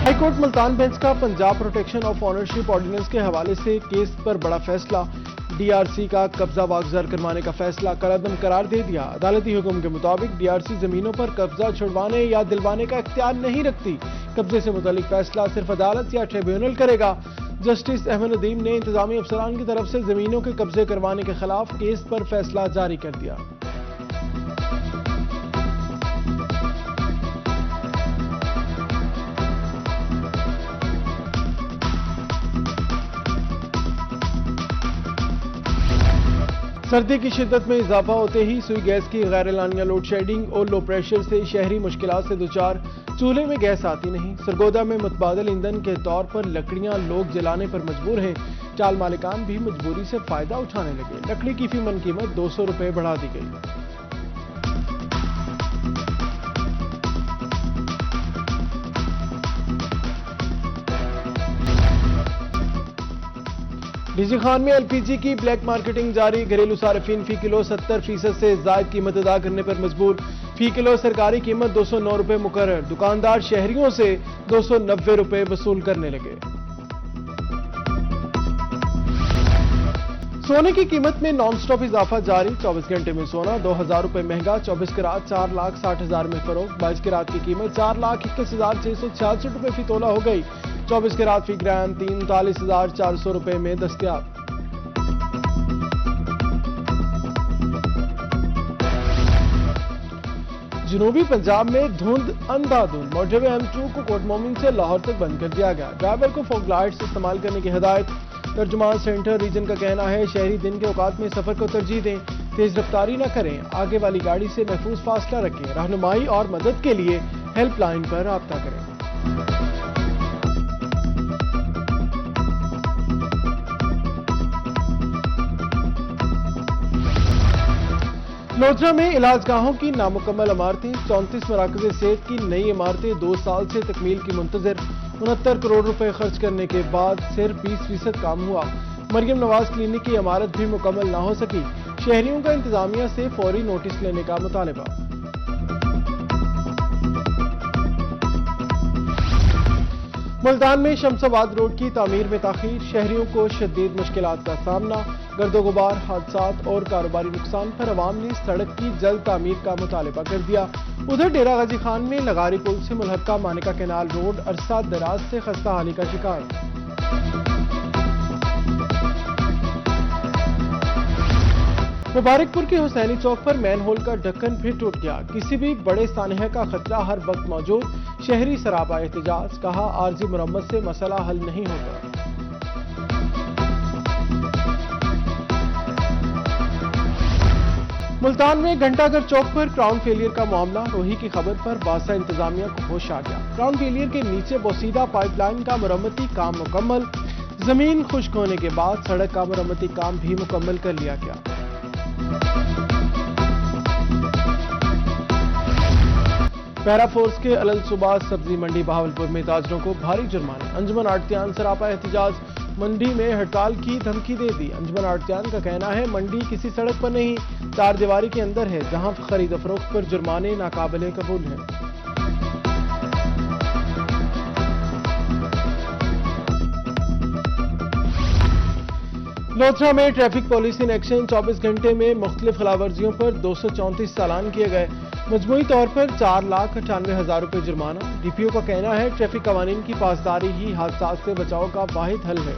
High court Multan bench کا Punjab protection of ownership ordinance کے حوالے سے کیس پر بڑا فیصلہ، ڈی آر سی کا قبضہ واگزار کروانے کا فیصلہ کالعدم قرار دے دیا۔ عدالتی حکم کے مطابق ڈی آر سی زمینوں پر قبضہ چھڑوانے یا دلوانے کا اختیار نہیں رکھتی۔ قبضے سے متعلق فیصلہ صرف عدالت یا ٹریبیونل کرے گا۔ جسٹس احمد ندیم نے انتظامی افسران کی طرف سے زمینوں کے قبضے کروانے کے خلاف کیس پر فیصلہ جاری کر دیا۔ سردی کی شدت میں اضافہ ہوتے ہی سوئی گیس کی غیر اعلانیہ لوڈ شیڈنگ اور لو پریشر سے شہری مشکلات سے دوچار، چولہے میں گیس آتی نہیں۔ سرگودا میں متبادل ایندھن کے طور پر لکڑیاں لوگ جلانے پر مجبور ہیں۔ چال مالکان بھی مجبوری سے فائدہ اٹھانے لگے۔ لکڑی کی فی من قیمت 200 روپے بڑھا دی گئی۔ ڈی جی خان میں ایل پی جی کی بلیک مارکیٹنگ جاری، گھریلو صارفین فی کلو 70% سے زائد قیمت ادا کرنے پر مجبور۔ فی کلو سرکاری قیمت 209 روپے مقرر، دکاندار شہریوں سے 290 روپے وصول کرنے لگے۔ سونے کی قیمت میں نان سٹاپ اضافہ جاری، 24 گھنٹے میں سونا 2000 روپے مہنگا، 24 کیرات 4,60,000 میں فروخت، 22 کیرات کی قیمت 4,21,666 روپے فی تولہ ہو گئی، 24 کیرات فی گرام 43,400 روپے میں دستیاب۔ جنوبی پنجاب میں دھند اندھا دھند، موٹر وے M2 کو کوٹ مومن سے لاہور تک بند کر دیا گیا، ڈرائیور کو فوگ لائٹس استعمال کرنے کی ہدایت۔ ترجمان سینٹر ریجن کا کہنا ہے شہری دن کے اوقات میں سفر کو ترجیح دیں، تیز رفتاری نہ کریں، آگے والی گاڑی سے محفوظ فاصلہ رکھیں، رہنمائی اور مدد کے لیے ہیلپ لائن پر رابطہ کریں۔ لودھرا میں علاج گاہوں کی نامکمل عمارتیں، 34 مراکز صحت کی نئی عمارتیں 2 سال سے تکمیل کی منتظر، 69 کروڑ روپے خرچ کرنے کے بعد صرف 20% کام ہوا۔ مریم نواز کلینک کی عمارت بھی مکمل نہ ہو سکی، شہریوں کا انتظامیہ سے فوری نوٹس لینے کا مطالبہ۔ ملتان میں شمس آباد روڈ کی تعمیر میں تاخیر، شہریوں کو شدید مشکلات کا سامنا، گرد و غبار، حادثات اور کاروباری نقصان پر عوام نے سڑک کی جلد تعمیر کا مطالبہ کر دیا۔ ادھر ڈیرہ غازی خان میں لغاری پل سے ملحقہ مانیکا کینال روڈ عرصہ دراز سے خستہ حالی کا شکار۔ مبارک پور کے حسینی چوک پر مین ہول کا ڈھکن پھر ٹوٹ گیا، کسی بھی بڑے سانحہ کا خطرہ ہر وقت موجود، شہری سراپا احتجاج، کہا عارضی مرمت سے مسئلہ حل نہیں ہوتا۔ ملتان میں گھنٹہ گھر چوک پر کراؤن فیلئر کا معاملہ، روہی کی خبر پر باسا انتظامیہ کو ہوش آ گیا۔ کراؤن فیلئر کے نیچے بوسیدہ پائپ لائن کا مرمتی کام مکمل، زمین خشک ہونے کے بعد سڑک کا مرمتی کام بھی مکمل کر لیا گیا۔ پیرا فورس کے علل صبح سبزی منڈی بہاولپور میں تاجروں کو بھاری جرمانے، انجمن آڑتیان سراپا احتجاج، منڈی میں ہڑتال کی دھمکی دے دی۔ انجمن آڑتیان کا کہنا ہے منڈی کسی سڑک پر نہیں، چار دیواری کے اندر ہے، جہاں خرید و فروخت پر جرمانے ناقابل قبول ہیں۔ لودھرا میں ٹریفک پولیس ان ایکشن، 24 گھنٹے میں مختلف خلاف ورزیوں پر 234 چالان کیے گئے، مجموعی طور پر 4,98,000 روپے جرمانہ۔ ڈی پی او کا کہنا ہے ٹریفک قوانین کی پاسداری ہی حادثات سے بچاؤ کا واحد حل ہے۔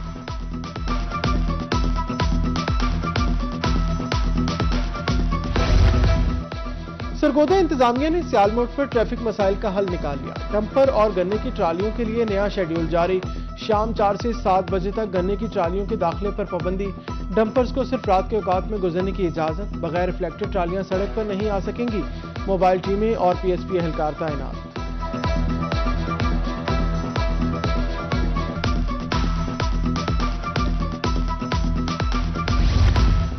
سرگودا انتظامیہ نے سیال موڑ پر ٹریفک مسائل کا حل نکال لیا، ڈمپر اور گنے کی ٹرالیوں کے لیے نیا شیڈول جاری، شام 4 سے 7 بجے تک گنے کی ٹرالیوں کے داخلے پر پابندی، ڈمپرز کو صرف رات کے اوقات میں گزرنے کی اجازت، بغیر ریفلیکٹر ٹرالیاں سڑک پر نہیں آ سکیں گی، موبائل ٹیمیں اور پی ایس پی اہلکار تعینات۔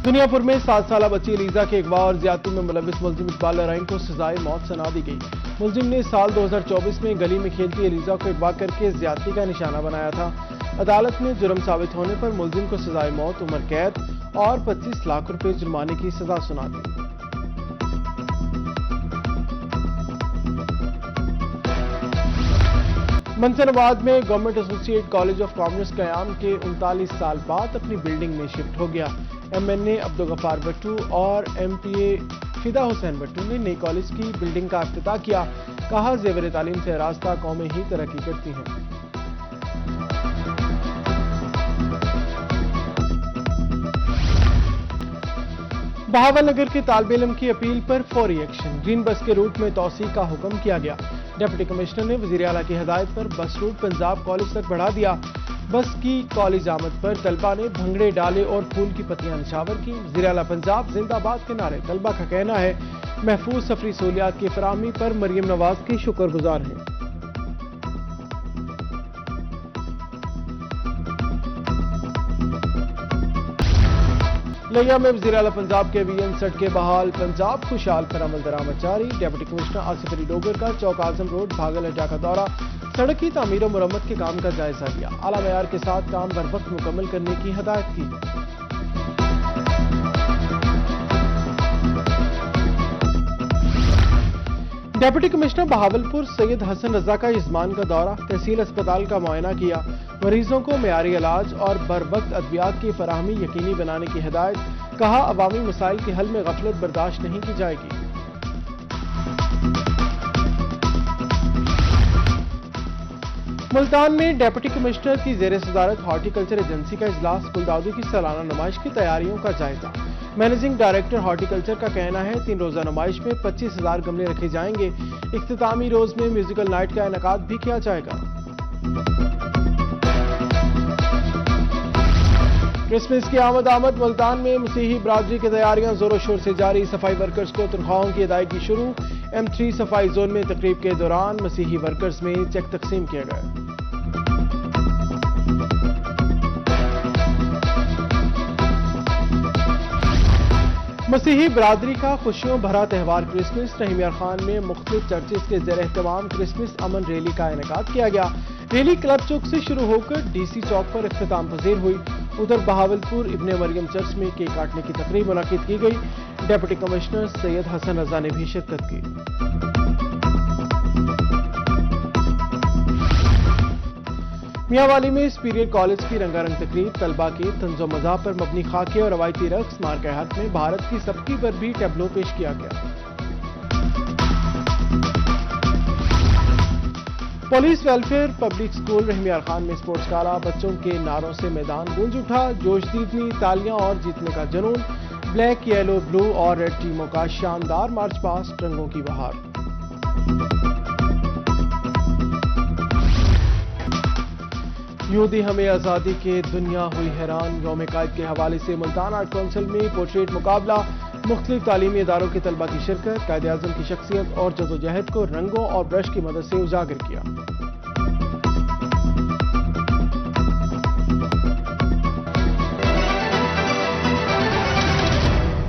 دنیا پور میں 7 سالہ بچی علیزہ کے اغوا اور زیادتی میں ملوث ملزم اقبال لرائن کو سزائے موت سنا دی گئی۔ ملزم نے سال 2024 میں گلی میں کھیلتی علیزہ کو اغوا کر کے زیادتی کا نشانہ بنایا تھا۔ عدالت نے جرم ثابت ہونے پر ملزم کو سزائے موت، عمر قید اور 25 لاکھ روپے جرمانے کی سزا سنا دی۔ منصر آباد میں گورنمنٹ ایسوسی ایٹ کالج آف کامرس قیام کے 39 سال بعد اپنی بلڈنگ میں شفٹ ہو گیا۔ MNA عبدالغفار بٹو اور MPA فدا حسین بٹو نے نئی کالج کی بلڈنگ کا افتتاح کیا۔ کہا زیور تعلیم سے راستہ قومیں ہی ترقی کرتی ہیں۔ بہاول نگر کے طالب علم کی اپیل پر فوری ایکشن، گرین بس کے روٹ میں توسیع کا حکم کیا گیا۔ ڈپٹی کمشنر نے وزیر اعلیٰ کی ہدایت پر بس روٹ پنجاب کالج تک بڑھا دیا۔ بس کی کالج آمد پر طلبہ نے بھنگڑے ڈالے اور پھول کی پتیاں نچھاور کی۔ وزیر اعلیٰ پنجاب زندہ باد کے نعرے طلبہ کا کہنا ہے محفوظ سفری سہولیات کی فراہمی پر مریم نواز کے شکر گزار ہیں۔ لیا میں وزیر اعلیٰ پنجاب کے وین سڑکیں بحال، پنجاب خوشحال پر عمل درآمد جاری۔ ڈپٹی کمشنر آصف علی ڈوگر کا چوک اعظم روڈ بھاگل اڈا کا دورہ، سڑک کی تعمیر و مرمت کے کام کا جائزہ لیا۔ اعلیٰ معیار کے ساتھ کام بروقت مکمل کرنے کی ہدایت کی۔ ڈپٹی کمشنر بہاولپور سید حسن رضا کا یزمان کا دورہ، تحصیل اسپتال کا معائنہ کیا۔ مریضوں کو معیاری علاج اور بروقت ادویات کی فراہمی یقینی بنانے کی ہدایت۔ کہا عوامی مسائل کے حل میں غفلت برداشت نہیں کی جائے گی۔ ملتان میں ڈپٹی کمشنر کی زیر صدارت ہارٹی کلچر ایجنسی کا اجلاس، گلداودی کی سالانہ نمائش کی تیاریوں کا جائزہ۔ مینیجنگ ڈائریکٹر ہارٹی کلچر کا کہنا ہے 3 روزہ نمائش میں 25,000 گملے رکھے جائیں گے۔ اختتامی روز میں میوزیکل نائٹ کا انعقاد بھی کیا جائے گا۔ کرسمس کی آمد ملتان میں مسیحی برادری کی تیاریاں زور و شور سے جاری۔ صفائی ورکرز کو تنخواہوں کی ادائیگی شروع۔ M3 صفائی زون میں تقریب کے دوران مسیحی ورکرز میں چیک تقسیم کیے گئے۔ مسیحی برادری کا خوشیوں بھرا تہوار کرسمس، رحیم یار خان میں مختلف چرچز کے زیر اہتمام کرسمس امن ریلی کا انعقاد کیا گیا۔ ریلی کلب چوک سے شروع ہو کر DC چوک پر اختتام پذیر ہوئی۔ ادھر بہاولپور ابن مریم چرچ میں کیک کاٹنے کی تقریب منعقد کی گئی۔ ڈپٹی کمشنر سید حسن رضا نے بھی شرکت کی۔ میاں والی میں سپیریئر کالج کی رنگا رنگ تقریب، طلبہ کے طنز و مزاح پر مبنی خاکے اور روایتی رقص، مارکہ حق میں بھارت کی سبکی پر بھی ٹیبلو پیش کیا گیا۔ پولیس ویلفیئر پبلک سکول رحیم یار خان میں سپورٹس گالا، بچوں کے نعروں سے میدان گونج اٹھا، جوش دیدنی، تالیاں اور جیتنے کا جنون، بلیک، یلو، بلو اور ریڈ ٹیموں کا شاندار مارچ پاسٹ، رنگوں کی بہار۔ یوں دی ہمیں آزادی کے دنیا ہوئی حیران، یوم قائد کے حوالے سے ملتان آرٹ کونسل میں پورٹریٹ مقابلہ، مختلف تعلیمی اداروں کے طلبہ کی شرکت، قائد اعظم کی شخصیت اور جدوجہد کو رنگوں اور برش کی مدد سے اجاگر کیا۔